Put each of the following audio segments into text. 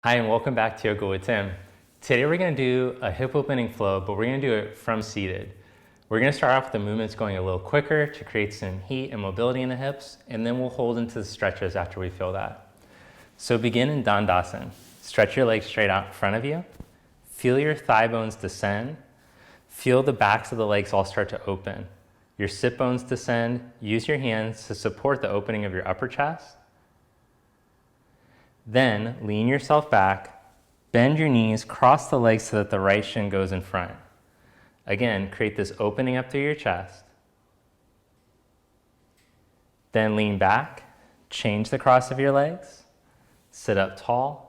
Hi, and welcome back to Yoga with Tim. Today we're going to do a hip opening flow, but we're going to do it from seated. We're going to start off with the movements going a little quicker to create some heat and mobility in the hips, and then we'll hold into the stretches after we feel that. So begin in Dandasana. Stretch your legs straight out in front of you. Feel your thigh bones descend. Feel the backs of the legs all start to open. Your sit bones descend. Use your hands to support the opening of your upper chest. Then lean yourself back, bend your knees, cross the legs so that the right shin goes in front. Again, create this opening up through your chest. Then lean back, change the cross of your legs, sit up tall.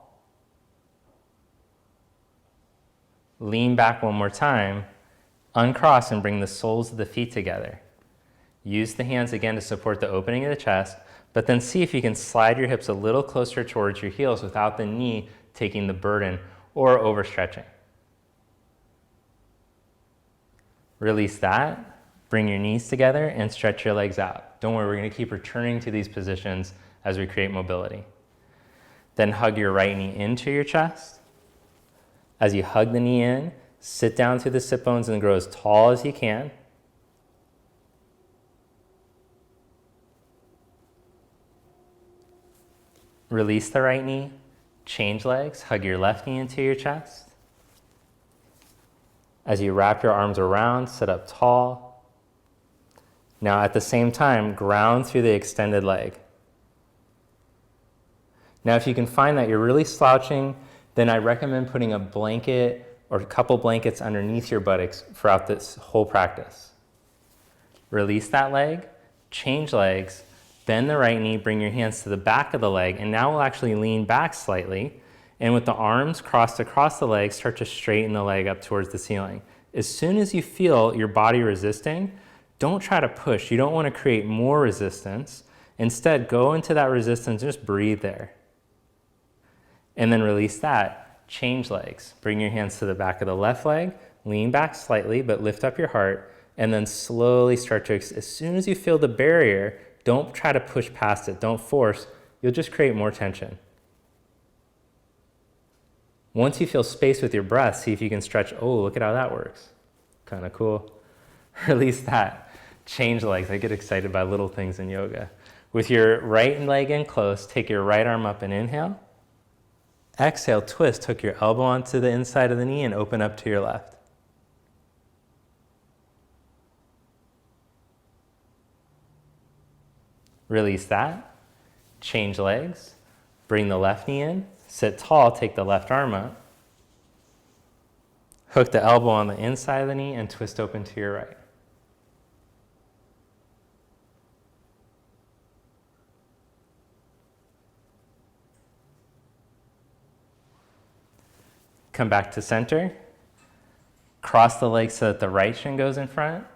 Lean back one more time, uncross and bring the soles of the feet together. Use the hands again to support the opening of the chest, but then see if you can slide your hips a little closer towards your heels without the knee taking the burden or overstretching. Release that, bring your knees together and stretch your legs out. Don't worry, we're going to keep returning to these positions as we create mobility. Then hug your right knee into your chest. As you hug the knee in, sit down through the sit bones and grow as tall as you can. Release the right knee, change legs, hug your left knee into your chest. As you wrap your arms around, sit up tall. Now at the same time, ground through the extended leg. Now if you can find that you're really slouching, then I recommend putting a blanket or a couple blankets underneath your buttocks throughout this whole practice. Release that leg, change legs, bend the right knee, bring your hands to the back of the leg, and now we'll actually lean back slightly, and with the arms crossed across the leg, start to straighten the leg up towards the ceiling. As soon as you feel your body resisting, don't try to push. You don't want to create more resistance. Instead, go into that resistance, just breathe there. And then release that, change legs. Bring your hands to the back of the left leg, lean back slightly, but lift up your heart, and then slowly start to, as soon as you feel the barrier, don't try to push past it. Don't force. You'll just create more tension. Once you feel space with your breath, see if you can stretch. Oh, look at how that works. Kind of cool. Release that. Change legs. I get excited by little things in yoga. With your right leg in close, take your right arm up and inhale. Exhale, twist. Hook your elbow onto the inside of the knee and open up to your left. Release that, change legs, bring the left knee in, sit tall, take the left arm up, hook the elbow on the inside of the knee and twist open to your right. Come back to center, cross the legs so that the right shin goes in front.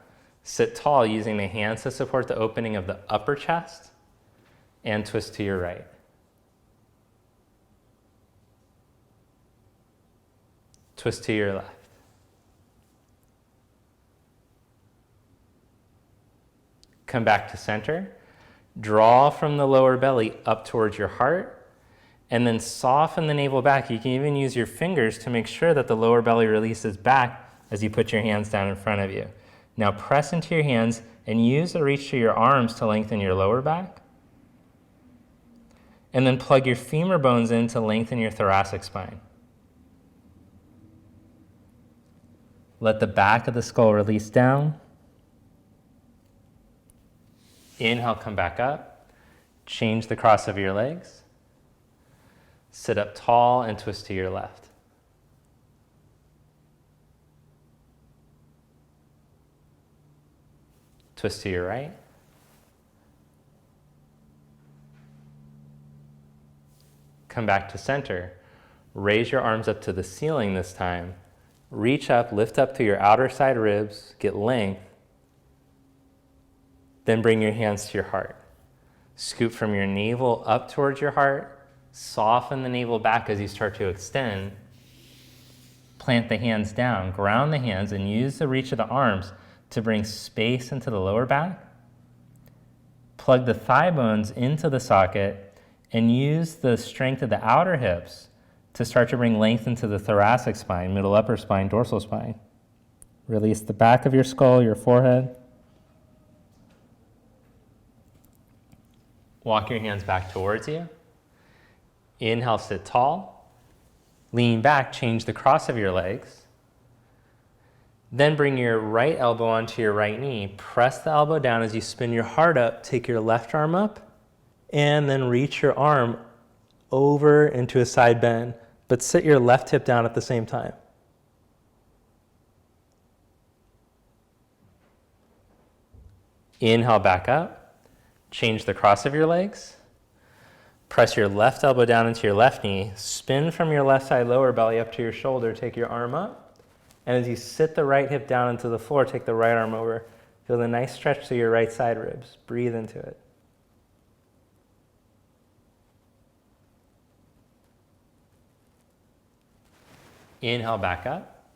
Sit tall using the hands to support the opening of the upper chest and twist to your right. Twist to your left. Come back to center. Draw from the lower belly up towards your heart and then soften the navel back. You can even use your fingers to make sure that the lower belly releases back as you put your hands down in front of you. Now press into your hands and use the reach to your arms to lengthen your lower back. And then plug your femur bones in to lengthen your thoracic spine. Let the back of the skull release down. Inhale, come back up. Change the cross of your legs. Sit up tall and twist to your left. Twist to your right. Come back to center. Raise your arms up to the ceiling this time. Reach up, lift up to your outer side ribs, get length. Then bring your hands to your heart. Scoop from your navel up towards your heart. Soften the navel back as you start to extend. Plant the hands down, ground the hands, and use the reach of the arms to bring space into the lower back. Plug the thigh bones into the socket and use the strength of the outer hips to start to bring length into the thoracic spine, middle upper spine, dorsal spine. Release the back of your skull, your forehead. Walk your hands back towards you. Inhale, sit tall. Lean back, change the cross of your legs. Then bring your right elbow onto your right knee. Press the elbow down as you spin your heart up. Take your left arm up and then reach your arm over into a side bend, but sit your left hip down at the same time. Inhale back up. Change the cross of your legs. Press your left elbow down into your left knee. Spin from your left side lower belly up to your shoulder. Take your arm up. And as you sit the right hip down into the floor, take the right arm over. Feel the nice stretch to your right side ribs. Breathe into it. Inhale back up.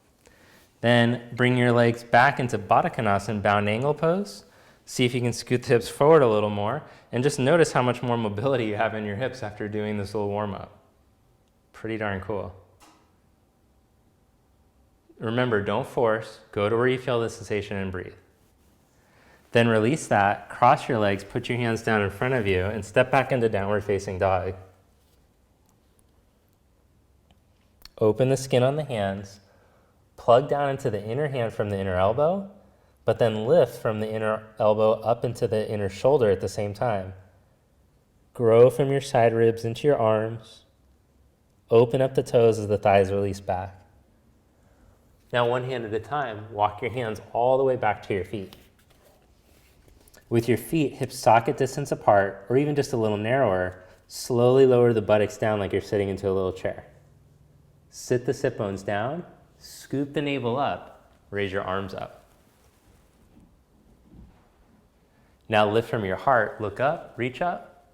Then bring your legs back into buttock bound angle pose. See if you can scoot the hips forward a little more, and just notice how much more mobility you have in your hips after doing this little warm-up. Pretty darn cool. Remember, don't force. Go to where you feel the sensation and breathe. Then release that, cross your legs, put your hands down in front of you, and step back into downward facing dog. Open the skin on the hands, plug down into the inner hand from the inner elbow, but then lift from the inner elbow up into the inner shoulder at the same time. Grow from your side ribs into your arms. Open up the toes as the thighs release back. Now, one hand at a time, walk your hands all the way back to your feet. With your feet hips socket distance apart, or even just a little narrower, slowly lower the buttocks down like you're sitting into a little chair. Sit the sit bones down, scoop the navel up, raise your arms up. Now lift from your heart, look up, reach up,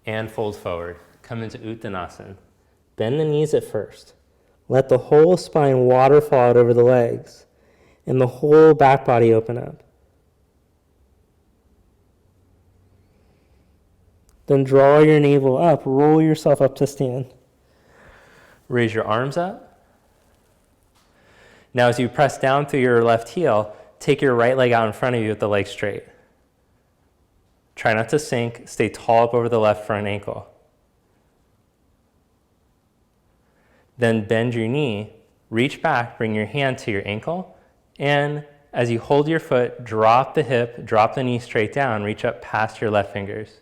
and fold forward. Come into Uttanasana. Bend the knees at first. Let the whole spine waterfall out over the legs, and the whole back body open up. Then draw your navel up, roll yourself up to stand. Raise your arms up. Now as you press down through your left heel, take your right leg out in front of you with the leg straight. Try not to sink. Stay tall up over the left front ankle. Then bend your knee, reach back, bring your hand to your ankle, and as you hold your foot, drop the hip, drop the knee straight down, reach up past your left fingers.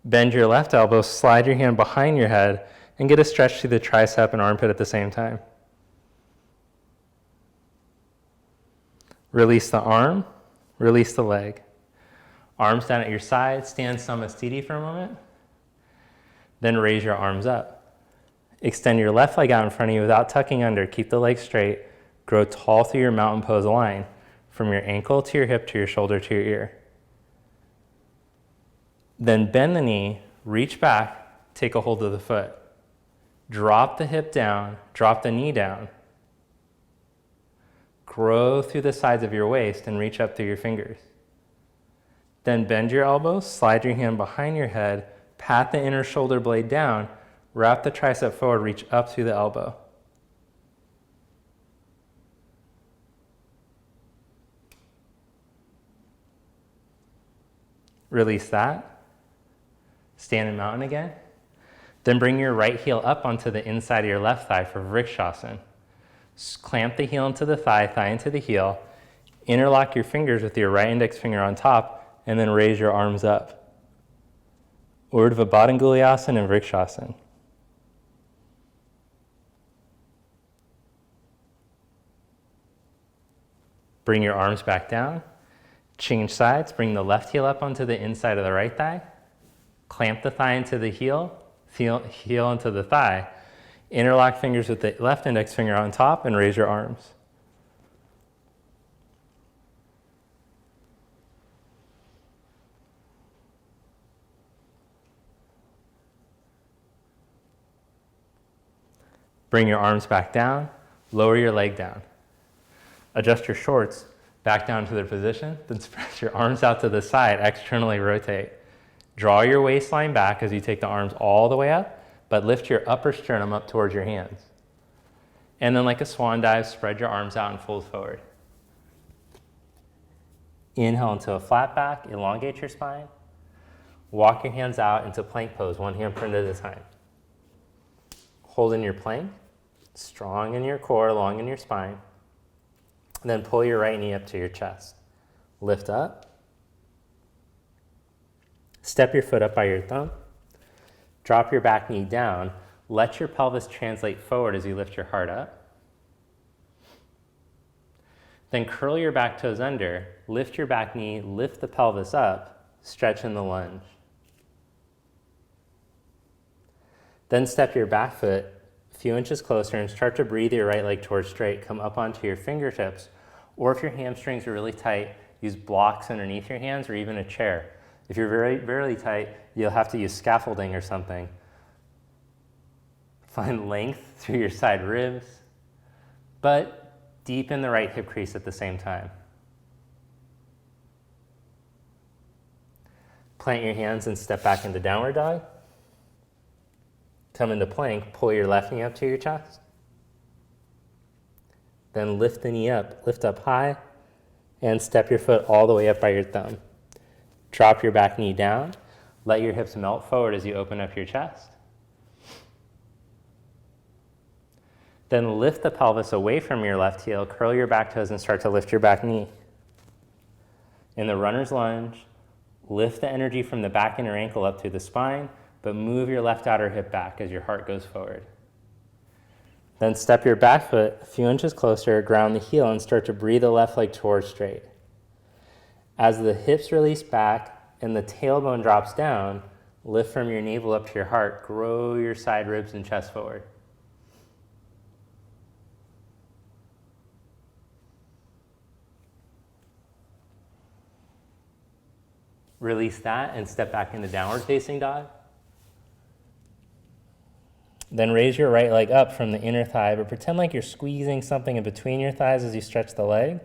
Bend your left elbow, slide your hand behind your head, and get a stretch through the tricep and armpit at the same time. Release the arm, release the leg. Arms down at your side, stand Samasthiti for a moment. Then raise your arms up. Extend your left leg out in front of you without tucking under. Keep the leg straight. Grow tall through your mountain pose line, from your ankle to your hip to your shoulder to your ear. Then bend the knee, reach back, take a hold of the foot. Drop the hip down, drop the knee down. Grow through the sides of your waist and reach up through your fingers. Then bend your elbows, slide your hand behind your head, pat the inner shoulder blade down, wrap the tricep forward, reach up through the elbow. Release that. Stand in mountain again. Then bring your right heel up onto the inside of your left thigh for Vrikshasana. Clamp the heel into the thigh, thigh into the heel. Interlock your fingers with your right index finger on top, and then raise your arms up. Urdhva Badangulyasana and Vrikshasana. Bring your arms back down. Change sides. Bring the left heel up onto the inside of the right thigh. Clamp the thigh into the heel into the thigh. Interlock fingers with the left index finger on top and raise your arms. Bring your arms back down, lower your leg down. Adjust your shorts back down to their position, then spread your arms out to the side, externally rotate. Draw your waistline back as you take the arms all the way up, but lift your upper sternum up towards your hands. And then like a swan dive, spread your arms out and fold forward. Inhale into a flat back, elongate your spine. Walk your hands out into plank pose, one handprint at a time. Hold in your plank, strong in your core, long in your spine. Then pull your right knee up to your chest. Lift up. Step your foot up by your thumb. Drop your back knee down. Let your pelvis translate forward as you lift your heart up. Then curl your back toes under, lift your back knee, lift the pelvis up, stretch in the lunge. Then step your back foot a few inches closer and start to breathe your right leg towards straight. Come up onto your fingertips, or if your hamstrings are really tight, use blocks underneath your hands or even a chair. If you're very, very tight, you'll have to use scaffolding or something. Find length through your side ribs, but deepen the right hip crease at the same time. Plant your hands and step back into downward dog. Come into plank, pull your left knee up to your chest. Then lift the knee up, lift up high, and step your foot all the way up by your thumb. Drop your back knee down. Let your hips melt forward as you open up your chest. Then lift the pelvis away from your left heel, curl your back toes, and start to lift your back knee. In the runner's lunge, lift the energy from the back inner ankle up through the spine, but move your left outer hip back as your heart goes forward. Then step your back foot a few inches closer, ground the heel, and start to breathe the left leg towards straight. As the hips release back and the tailbone drops down, lift from your navel up to your heart, grow your side ribs and chest forward. Release that and step back into downward facing dog. Then raise your right leg up from the inner thigh, but pretend like you're squeezing something in between your thighs as you stretch the leg.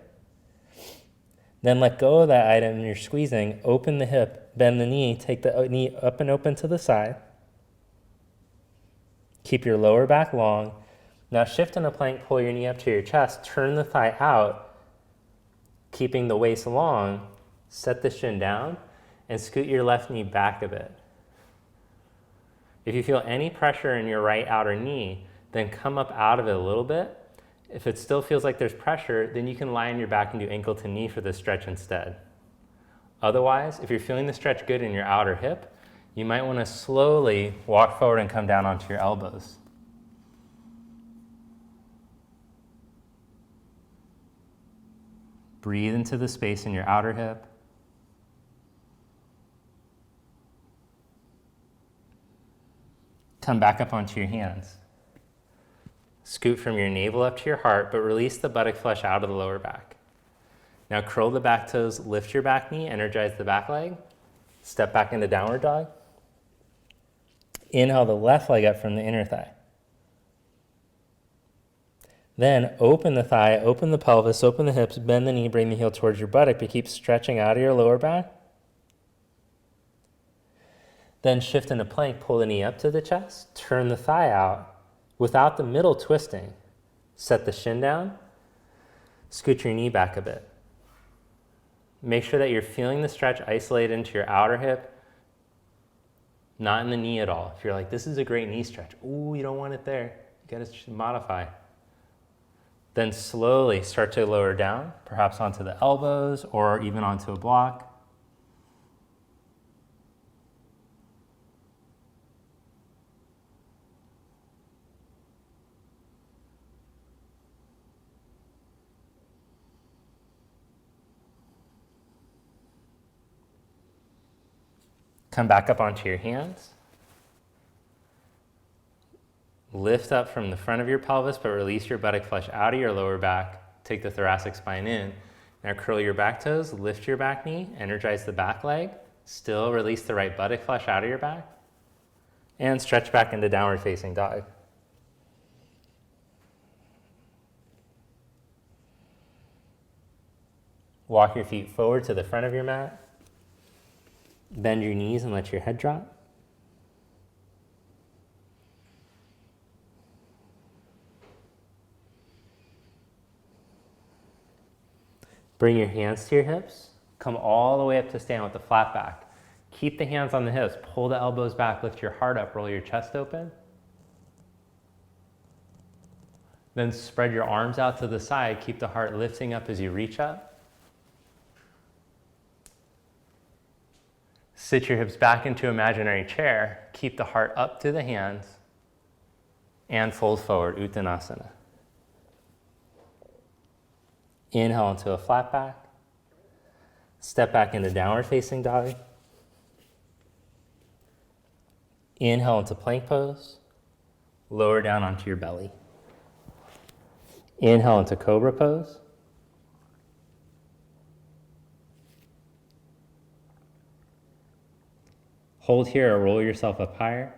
Then let go of that item you're squeezing, open the hip, bend the knee, take the knee up and open to the side. Keep your lower back long. Now shift in a plank, pull your knee up to your chest, turn the thigh out, keeping the waist long, set the shin down, and scoot your left knee back a bit. If you feel any pressure in your right outer knee, then come up out of it a little bit. If it still feels like there's pressure, then you can lie on your back and do ankle to knee for the stretch instead. Otherwise, if you're feeling the stretch good in your outer hip, you might want to slowly walk forward and come down onto your elbows. Breathe into the space in your outer hip. Come back up onto your hands. Scoot from your navel up to your heart, but release the buttock flesh out of the lower back. Now curl the back toes, lift your back knee, energize the back leg. Step back into downward dog. Inhale the left leg up from the inner thigh. Then open the thigh, open the pelvis, open the hips, bend the knee, bring the heel towards your buttock, but keep stretching out of your lower back. Then shift into plank, pull the knee up to the chest, turn the thigh out without the middle twisting. Set the shin down, scoot your knee back a bit. Make sure that you're feeling the stretch isolated into your outer hip, not in the knee at all. If you're like, this is a great knee stretch, ooh, you don't want it there. You gotta modify. Then slowly start to lower down, perhaps onto the elbows or even onto a block. Come back up onto your hands. Lift up from the front of your pelvis, but release your buttock flesh out of your lower back. Take the thoracic spine in. Now curl your back toes, lift your back knee, energize the back leg. Still release the right buttock flesh out of your back. And stretch back into downward facing dog. Walk your feet forward to the front of your mat. Bend your knees and let your head drop. Bring your hands to your hips. Come all the way up to stand with the flat back. Keep the hands on the hips. Pull the elbows back. Lift your heart up. Roll your chest open. Then spread your arms out to the side. Keep the heart lifting up as you reach up. Sit your hips back into imaginary chair. Keep the heart up to the hands. And fold forward, Uttanasana. Inhale into a flat back. Step back into downward facing dog. Inhale into plank pose. Lower down onto your belly. Inhale into cobra pose. Hold here or roll yourself up higher.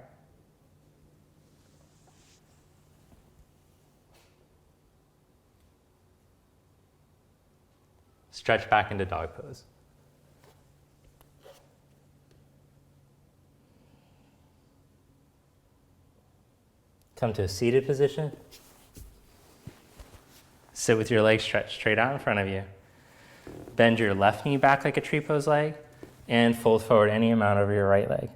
Stretch back into dog pose. Come to a seated position. Sit with your legs stretched straight out in front of you. Bend your left knee back like a tree pose leg and fold forward any amount over your right leg.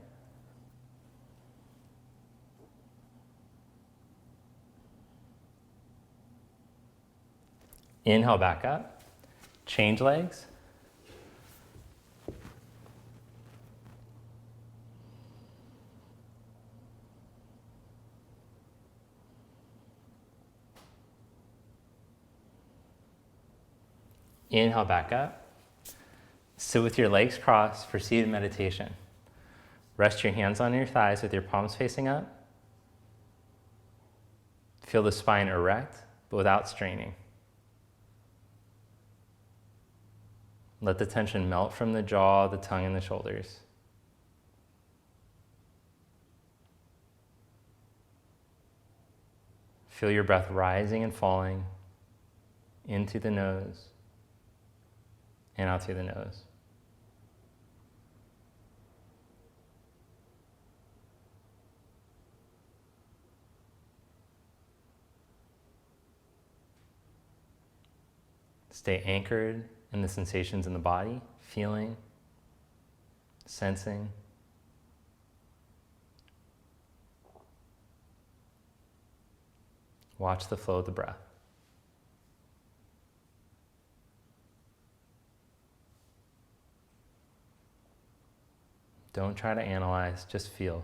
Inhale back up. Change legs. Inhale back up. Sit with your legs crossed for seated meditation. Rest your hands on your thighs with your palms facing up. Feel the spine erect, but without straining. Let the tension melt from the jaw, the tongue, and the shoulders. Feel your breath rising and falling into the nose and out through the nose. Stay anchored in the sensations in the body, feeling, sensing. Watch the flow of the breath. Don't try to analyze, just feel.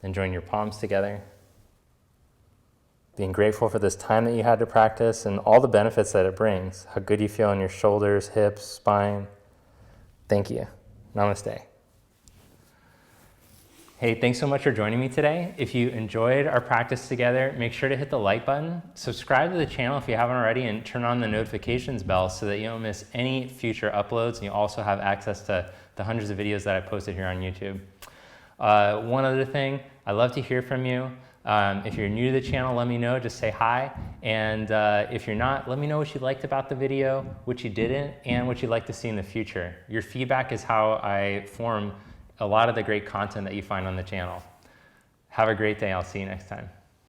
Then join your palms together. Being grateful for this time that you had to practice and all the benefits that it brings. How good you feel in your shoulders, hips, spine. Thank you. Namaste. Hey, thanks so much for joining me today. If you enjoyed our practice together, make sure to hit the like button, subscribe to the channel if you haven't already, and turn on the notifications bell so that you don't miss any future uploads, and you also have access to the hundreds of videos that I posted here on YouTube. One other thing, I'd love to hear from you. If you're new to the channel, let me know, just say hi. And if you're not, let me know what you liked about the video, what you didn't, and what you'd like to see in the future. Your feedback is how I form a lot of the great content that you find on the channel. Have a great day. I'll see you next time.